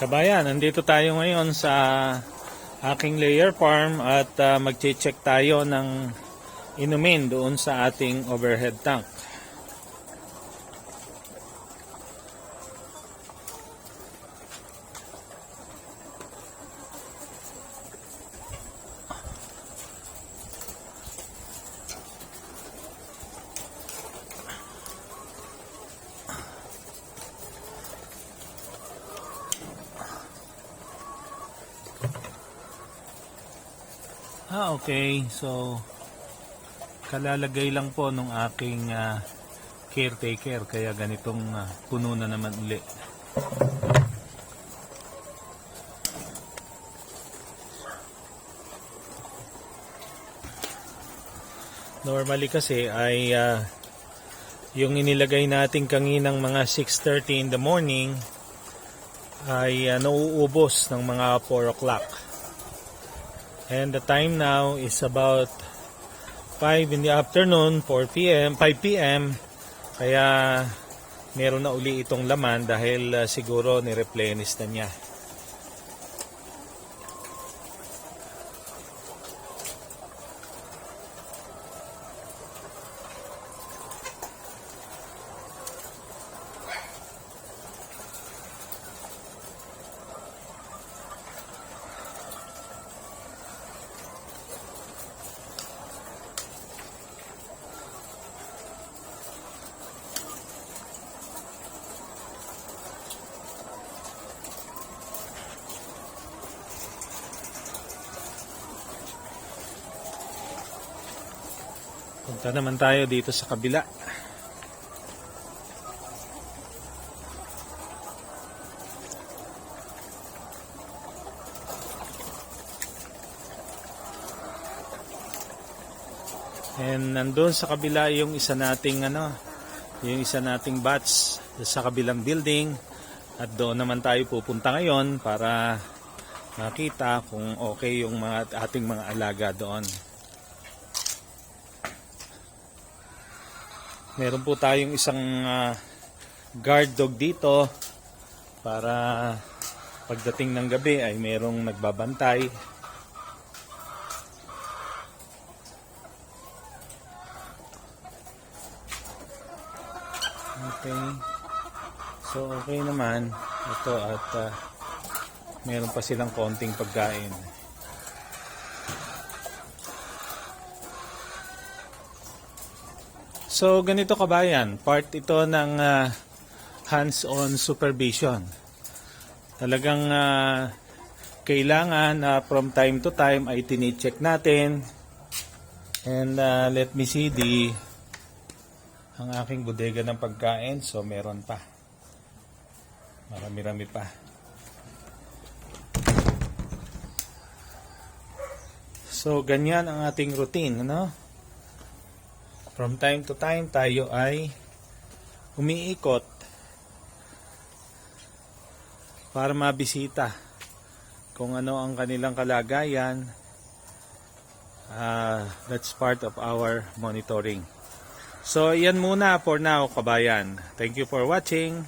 Kabayan, nandito tayo ngayon sa aking layer farm at magche-check tayo ng inumin doon sa ating overhead tank. Okay. So, kalalagay lang po nung aking caretaker. Kaya ganitong puno na naman uli. Normally kasi ay yung inilagay natin kaninang mga 6:30 in the morning ay nauubos ng mga 4 o'clock. And the time now is about 5 in the afternoon, 5 p.m. Kaya meron na uli itong laman dahil siguro ni-replenish na niya. Punta naman tayo dito sa kabila. And nandun sa kabila yung isa nating batch sa kabilang building, at doon naman tayo pupunta ngayon para makita kung okay yung ating mga alaga doon. Meron po tayong isang guard dog dito para pagdating ng gabi ay merong nagbabantay. Okay. So okay naman ito, at meron pa silang konting pagkain. So ganito kabayan, part ito ng hands-on supervision. Talagang kailangan from time to time ay tini-check natin. And let me see ang aking bodega ng pagkain. So meron pa. Marami-rami pa. So ganyan ang ating routine, ano? From time to time tayo ay umiikot para mabisita kung ano ang kanilang kalagayan. That's part of our monitoring. So yan muna for now kabayan. Thank you for watching.